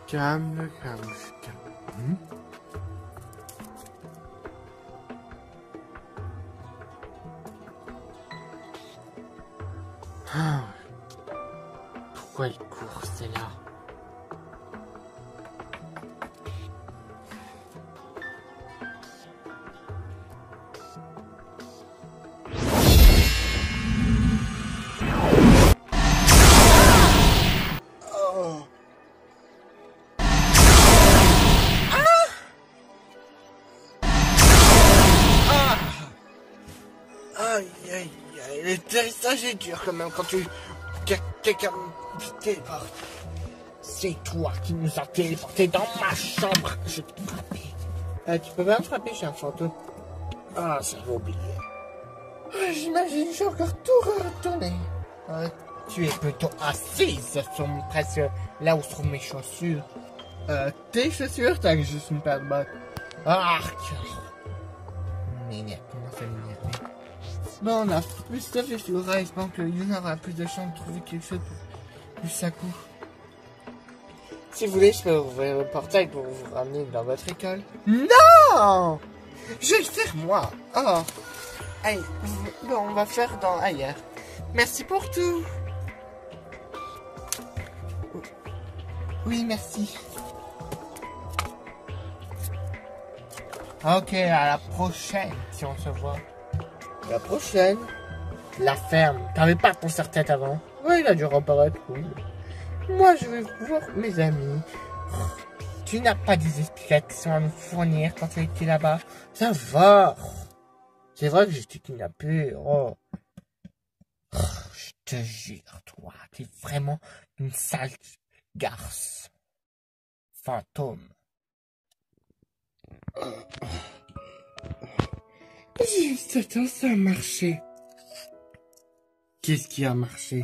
Calme, calme, calme. Ah. Pourquoi elle court, celle-là? Aïe, aïe, aïe, le atterrissage est dur quand même quand quelqu'un me téléporte. C'est toi qui nous as téléporté dans ma chambre. Je t'ai frappé. Tu peux pas me frapper, je suis un fantôme. Ah, j'avais oublié. J'imagine, j'ai encore tout retourné. Tu es plutôt assise, sur presque là où se trouvent mes chaussures. Tes chaussures, t'as juste une paire de bottes. Ah, m'énerve, comment ça m'énerve. Bon, on a plus de stuff et Flora, j'espère que Yuna aura plus de chance de trouver quelque chose plus à coup. Si vous voulez, je peux ouvrir le portail pour vous ramener dans votre école. Non! Je vais le faire moi. Oh. Allez, bon, on va faire dans ailleurs. Merci pour tout. Oui, merci. Ok, à la prochaine, si on se voit. La prochaine. La ferme. T'avais pas ton serre-tête avant? Oui, il a dû reparaître, oui. Moi, je vais voir mes amis. Tu n'as pas des explications à nous fournir quand tu étais là-bas? Ça va. C'est vrai que j'étais kidnappé. Oh. Je te jure, toi, t'es vraiment une sale garce. Fantôme. J'ai eu cette chance, ça a marché. Qu'est-ce qui a marché?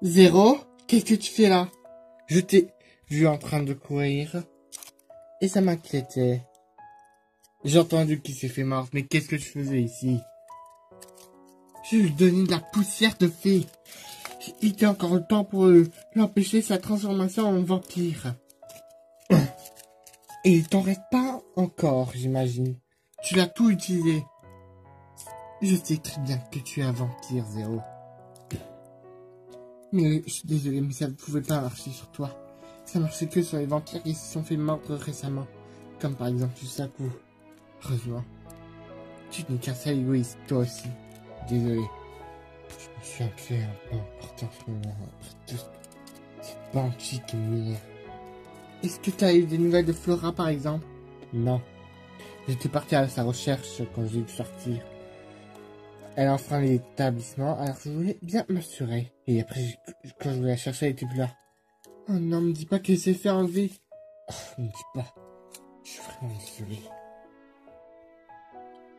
Zéro? Qu'est-ce que tu fais là? Je t'ai vu en train de courir. Et ça m'inquiétait. J'ai entendu qu'il s'est fait mordre, mais qu'est-ce que tu faisais ici? Je lui donnais de la poussière de fée. Il était encore le temps pour l'empêcher sa transformation en vampire. Et il t'en reste pas encore, j'imagine. Tu l'as tout utilisé. Je sais très bien que tu es un vampire, Zéro. Mais je suis désolé, mais ça ne pouvait pas marcher sur toi. Ça marchait que sur les vampires qui se sont fait mordre récemment. Comme par exemple Yusaku. Heureusement. Tu n'es qu'un sale égoïste, toi aussi. Désolé. Je me suis appelé un peu important en ce moment. Après tout cette banshee qui m'énerve. Est-ce que tu as eu des nouvelles de Flora par exemple? Non. J'étais parti à sa recherche quand j'ai dû sortir. Elle a enfreint l'établissement, alors je voulais bien m'assurer. Et après, quand je voulais la chercher, elle était plus là. Oh non, me dis pas qu'elle s'est fait enlever. Oh, me dis pas. Je suis vraiment désolé.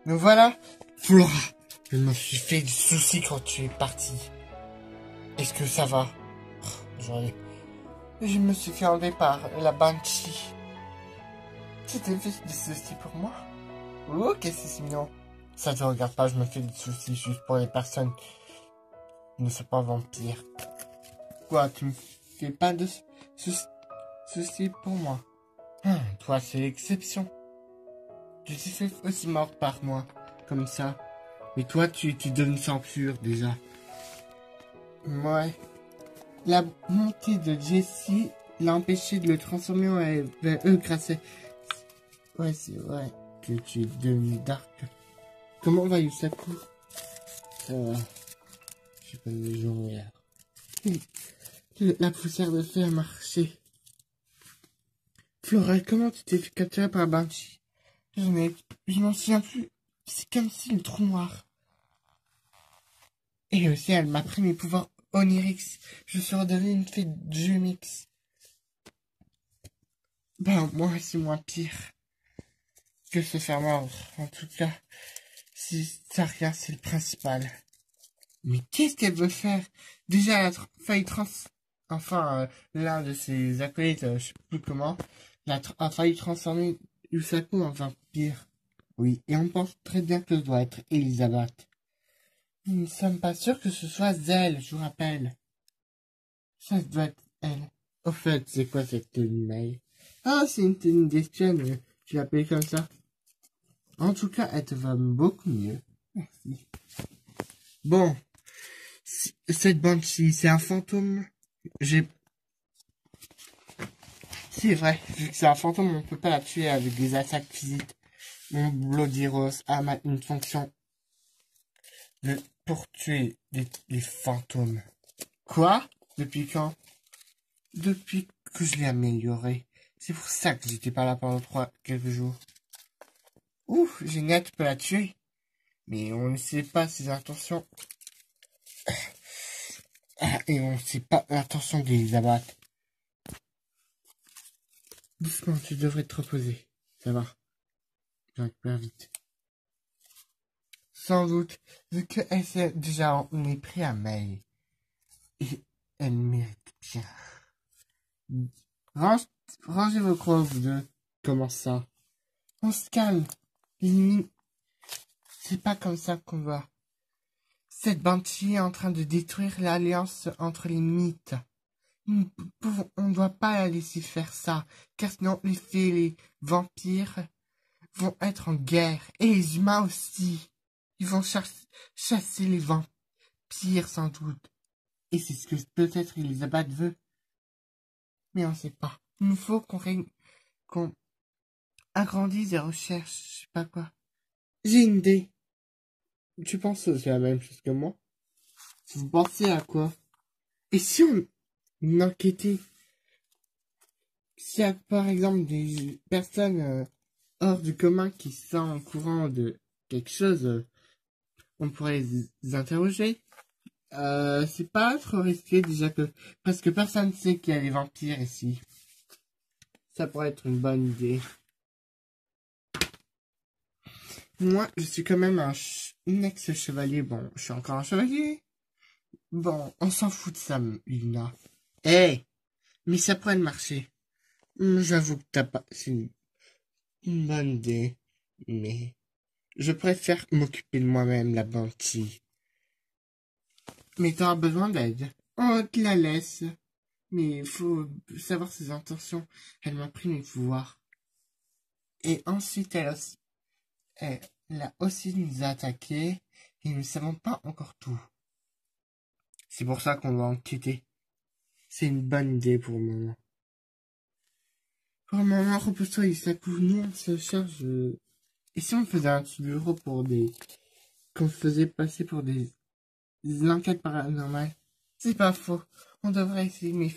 Me voilà, Flora. Je me suis fait du souci quand tu es parti. Est-ce que ça va? Je me suis fait enlever par la Banshee. Tu t'es fait des soucis pour moi? Oh, qu'est-ce que c'est mignon. Ça te regarde pas, je me fais des soucis juste pour les personnes qui ne sont pas vampires. Quoi, tu me fais pas de soucis pour moi? Toi, c'est l'exception. Tu t'es fait aussi mort par moi, comme ça. Mais toi, tu es devenu censure, déjà. Ouais. La montée de Jesse l'a empêché de le transformer en grâce à... Ouais, c'est vrai que tu es devenu dark. Comment va Yusaku? Ça va. J'ai pas de journée hier. La poussière de fer a marché. Flora, comment tu t'es fait capturer par Banshee? Je m'en souviens plus. C'est comme si le trou noir. Et aussi, elle m'a pris mes pouvoirs oniriques. Je suis redevenu une fée de jeu mix. Ben, moi, c'est moins pire que se faire mordre. En tout cas, si ça rien, c'est le principal. Mais qu'est-ce qu'elle veut faire? Déjà, elle a failli l'un de ses acolytes, je sais plus comment, a failli transformer Yusaku en vampire. Oui, et on pense très bien que ce doit être Elisabeth. Nous ne sommes pas sûrs que ce soit elle, je vous rappelle. Ça doit être elle. Au fait, c'est quoi cette tenue mail? Ah, c'est une tenue d'espionne, tu l'appelles comme ça. En tout cas, elle te va beaucoup mieux. Merci. Bon, cette Banshee, c'est un fantôme. C'est vrai, vu que c'est un fantôme, on peut pas la tuer avec des attaques physiques. Mon Bloody Rose a une fonction pour tuer les fantômes. Quoi? Depuis quand? Depuis que je l'ai amélioré. C'est pour ça que j'étais pas là pendant quelques jours. Ouf, génial, tu peux la tuer. Mais on ne sait pas ses intentions. Et on ne sait pas l'intention d'Elisabeth. Doucement, tu devrais te reposer. Ça va. Je récupère vite. Sans doute, vu qu'elle s'est déjà en pris à May. Et elle mérite bien. Rangez vos croix, vous deux. Comment ça? On se calme. C'est pas comme ça qu'on va. Cette Banshee est en train de détruire l'alliance entre les mythes. On ne doit pas la laisser faire ça, car sinon les fées et les vampires vont être en guerre, et les humains aussi. Ils vont chasser les vampires sans doute. Et c'est ce que peut-être Elisabeth veut. Mais on ne sait pas. Il nous faut qu'on agrandisse les recherches, je sais pas quoi. J'ai une idée. Tu penses que c'est la même chose que moi? Vous pensez à quoi? Et si on enquêtait? S'il y a par exemple des personnes hors du commun qui sont au courant de quelque chose, on pourrait les interroger. C'est pas trop risqué déjà que presque personne ne sait qu'il y a des vampires ici. Ça pourrait être une bonne idée. Moi, je suis quand même un ex-chevalier. Bon, je suis encore un chevalier. Bon, on s'en fout de ça, Luna. Eh, mais ça pourrait marcher. J'avoue que t'as pas... C'est une bonne idée. Mais je préfère m'occuper de moi-même, la Banshee. Mais t'auras besoin d'aide. On te la laisse. Mais il faut savoir ses intentions. Elle m'a pris mes pouvoirs. Et ensuite, elle a aussi nous attaqué. Et nous ne savons pas encore tout. C'est pour ça qu'on va enquêter. C'est une bonne idée pour le moment. Pour le moment, repose-toi, Yusaku. Nous, on se charge. Et si on faisait un petit bureau pour qu'on faisait passer pour des enquêtes paranormales? C'est pas faux. On devrait essayer, mais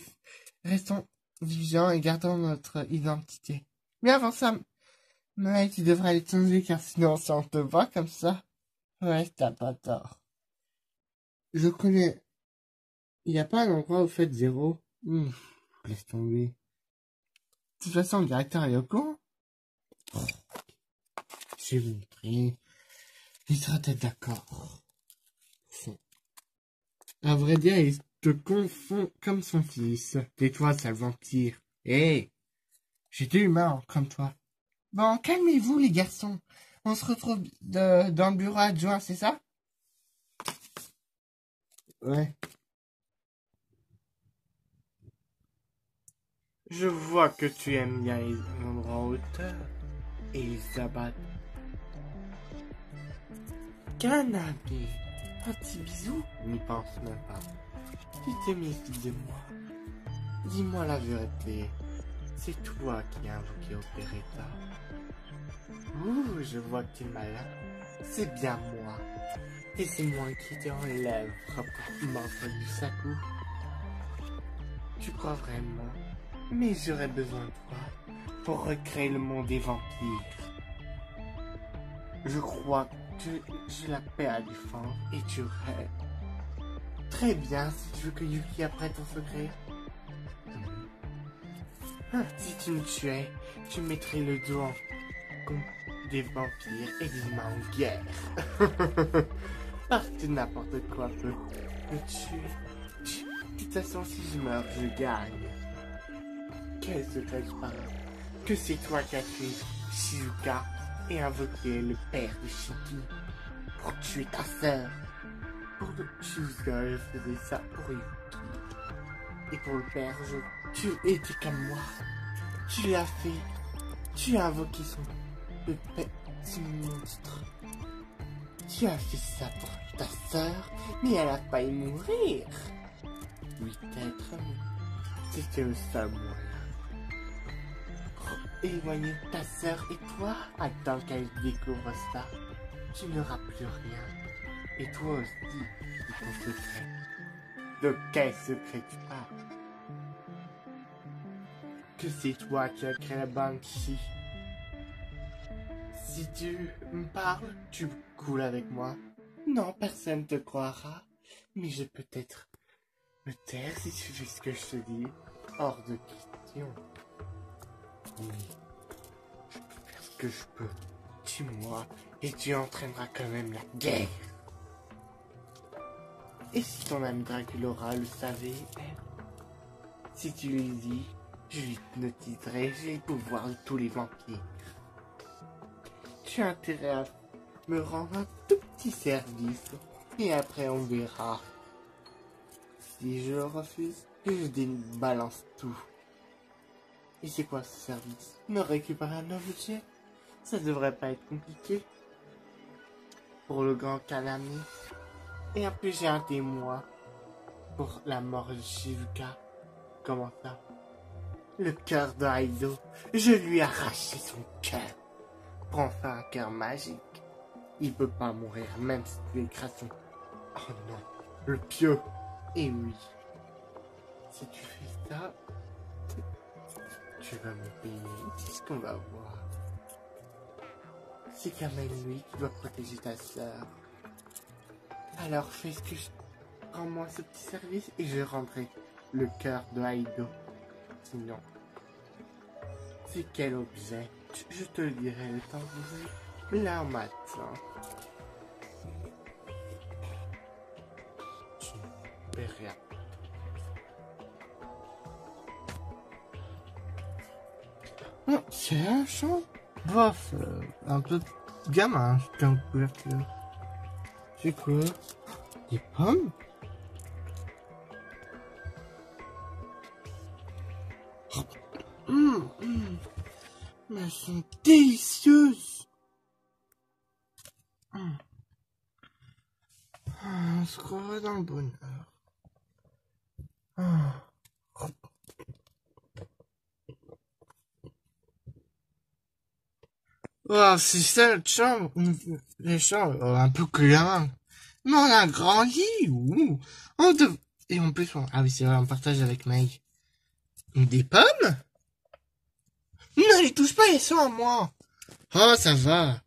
restons vigilants et gardons notre identité. Mais avant ça, Maë, tu devrais aller te changer, car sinon, si on te voit comme ça, ouais, t'as pas tort. Je connais. Il n'y a pas un endroit où vous faites zéro. Laisse tomber. De toute façon, le directeur est au courant. Je vais vous montrer. Il sera peut-être d'accord. À vrai dire, il te confond comme son fils. Tais-toi, sale vampire. Hé, j'étais humain, comme toi. Bon, calmez-vous, les garçons. On se retrouve dans le bureau adjoint, c'est ça? Ouais. Je vois que tu aimes bien les endroits en hauteur et les abattre. Qu'un ami, un petit bisou, n'y pense même pas. Tu te méfies de moi. Dis-moi la vérité. C'est toi qui as invoqué Opéretta. Ouh, je vois que tu es malin. C'est bien moi. Et c'est moi qui te enlève pour m'envoyer du sacou. Tu crois vraiment? Mais j'aurais besoin de toi pour recréer le monde des vampires. Je crois que j'ai la paix à défendre et tu rêves. Très bien, si tu veux que Yuki apprenne ton secret. Si tu me tuais, tu mettrais le dos en contre des vampires et des mains en guerre. Parce que n'importe quoi peut me tuer. De toute façon, si je meurs, je gagne. Quel secret je parle? Que c'est toi qui as tué Shizuka et invoqué le père de Shiki pour tuer ta sœur. Pour Shizuka, je faisais ça pour Yuki. Et pour le père, tu étais comme moi. Tu l'as fait. Tu as invoqué son monstre. Tu as fait ça pour ta sœur, mais elle a failli mourir. Oui, peut-être, mais c'était le seul moyen. Pour éloigner ta sœur et toi, attends qu'elle découvre ça. Tu n'auras plus rien. Et toi aussi, c'est ton secret. De quel secret tu parles? Que c'est toi qui as créé la Banshee. Si tu me parles, tu coules avec moi. Non, personne te croira. Mais je peux peut-être me taire si tu fais ce que je te dis. Hors de question. Oui, je peux faire ce que je peux. Tue-moi et tu entraîneras quand même la guerre. Et si ton ami Draculaura le savait, si tu lui dis, je l'hypnotiserai, j'ai les pouvoirs de tous les vampires. Tu as intérêt à me rendre un tout petit service et après on verra. Si je le refuse, je débalance tout. Et c'est quoi ce service? Me récupérer un objet? Ça devrait pas être compliqué. Pour le grand Kanami. Et en plus j'ai un témoin pour la mort de Shizuka. Comment ça? Le cœur d'Aido. Je lui ai arraché son cœur. Pour en faire un cœur magique. Il peut pas mourir même si tu écrases son... Oh non, le pieu. Et oui. Si tu fais ça, tu vas me payer. C'est ce qu'on va voir. C'est quand même lui qui doit protéger ta sœur. Alors fais ce que je... Rends-moi ce petit service et je rendrai le cœur de Aido. Sinon... C'est quel objet? Je te le dirai le temps que vous... Là, matin. Tu ne peux rien. Non, c'est un champ. Bof, un peu gamin, comme couverture. C'est quoi? Des pommes? Mais elles sont délicieuses. On se croirait dans le bonheur. Oh, c'est ça notre chambre. Les chambres, un peu clair. Mais on a un grand lit. Ouh. Et en plus, ah oui, c'est vrai, on partage avec Mike. Des pommes? Ne les touche pas, elles sont à moi. Oh, ça va.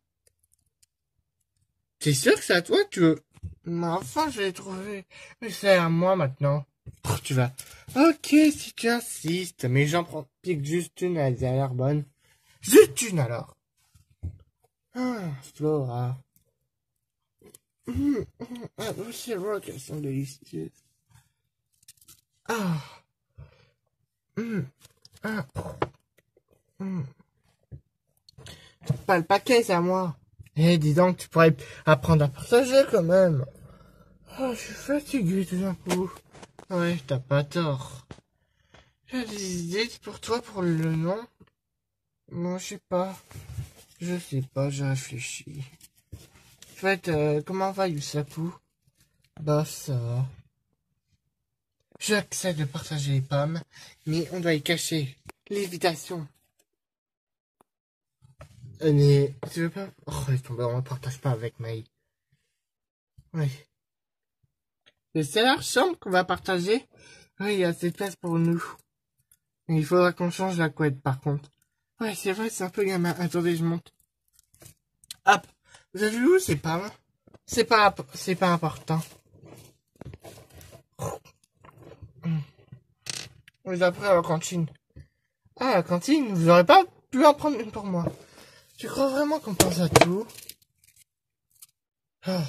T'es sûr que c'est à toi que tu veux? Mais enfin, je l'ai trouvé. Mais c'est à moi maintenant. Oh, tu vas. Ok, si tu insistes. Mais j'en prends pique juste une, elle a l'air bonne. Juste une alors. Ah, Flora. Ah, c'est vrai qu'elles sont délicieuses. Ah. Ah. Pas le paquet, c'est à moi. Eh, dis donc, tu pourrais apprendre à partager quand même. Oh, je suis fatigué tout d'un coup. Ouais, t'as pas tort. J'ai des idées pour toi pour le nom. Non, je sais pas. Je réfléchis. En fait, comment va Yusaku? Bah, ça va. J'accepte de partager les pommes, mais on doit y cacher l'évitation. Mais, tu veux pas? Oh, laisse tomber, on ne partage pas avec Maï. Oui. C'est la chambre qu'on va partager? Oui, il y a assez de place pour nous. Mais il faudra qu'on change la couette, par contre. Ouais, c'est vrai, c'est un peu gamin. Attendez, je monte. Hop. Vous avez vu où c'est pas? C'est pas important. On les a pris à la cantine. Ah, la cantine, vous aurez pas pu en prendre une pour moi. Tu crois vraiment qu'on pense à tout? Oh.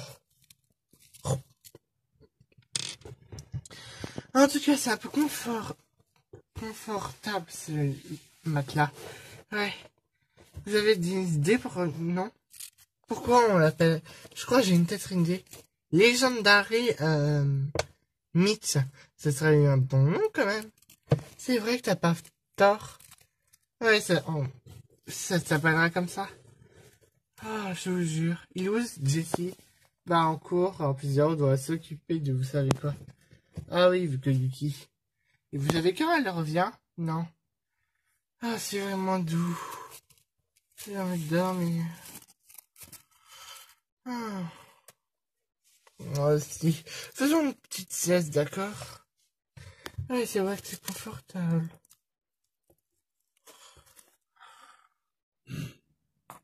En tout cas, c'est un peu confortable, ce matelas. Ouais. Vous avez des idées pour... Non? Pourquoi on l'appelle... Je crois que j'ai une tête idée. Legendary Myth. Ce serait un bon nom, quand même. C'est vrai que t'as pas tort. Ouais, ça s'appellera comme ça. Ah, je vous jure. Il est où, Jessie? Bah, en cours, en plusieurs, doit s'occuper de vous savez quoi. Ah oui, vu que Yuki. Et vous savez quand elle revient? Non. Ah, c'est vraiment doux. J'ai envie de dormir. Ah. Moi aussi. Faisons une petite sieste, d'accord? Oui, c'est vrai que c'est confortable.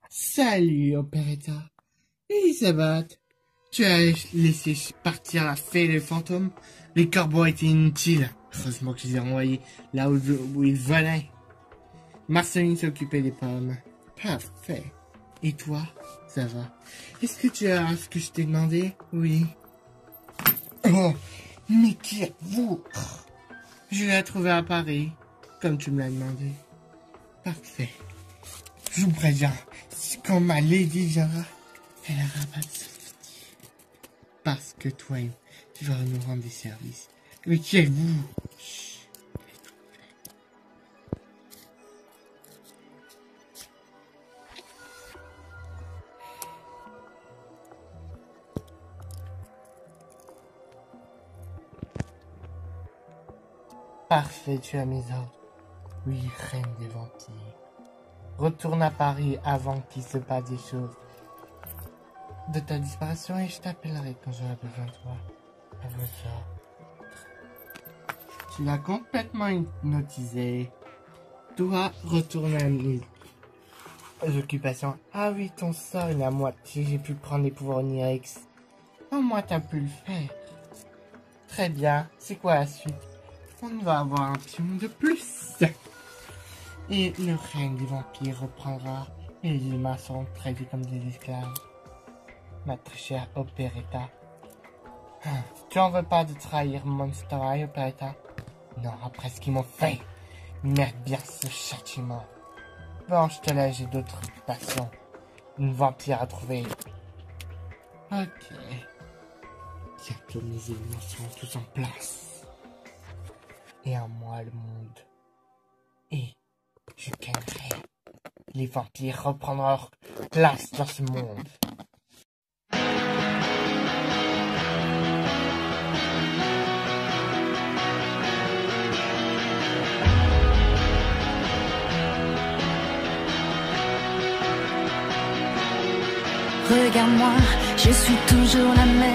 Salut, Opéretta. Elisabeth. Tu as laissé partir la fée et les fantômes. Les corbeaux étaient inutiles. Heureusement que je les ai renvoyés là où ils volaient. Marceline s'occupait des pommes. Parfait. Et toi, ça va? Est-ce que tu as ce que je t'ai demandé? Oui. Oh, mais qui êtes-vous? Je l'ai trouvé à Paris, comme tu me l'as demandé. Parfait. Je vous préviens, quand ma lady viendra, elle aura pas de soucis. Parce que toi, tu vas nous rendre des services. Mais qui êtes-vous? Parfait, tu as mes ordres. Oui, reine des vampires. Retourne à Paris avant qu'il se passe des choses de ta disparition et je t'appellerai quand j'aurai besoin de toi. À vos ordres. Tu l'as complètement hypnotisé. Toi, retourne à mes occupations. Ah oui, ton sort, il est à moitié. J'ai pu prendre les pouvoirs oniriques. Au moins, t'as pu le faire. Très bien. C'est quoi la suite? On va avoir un pion de plus. Et le règne des vampires reprendra. Et les humains seront traités comme des esclaves. Ma très chère Opéretta. Tu en veux pas de trahir Monster High, Opéretta? Non, après ce qu'ils m'ont fait. Merde bien ce châtiment. Bon, je te laisse, j'ai d'autres occupations. Une vampire à trouver. Ok. Bientôt mes éléments seront tous en place. Et en moi le monde. Et je gagnerai. Les vampires reprendront leur place dans ce monde. Regarde-moi, je suis toujours la même.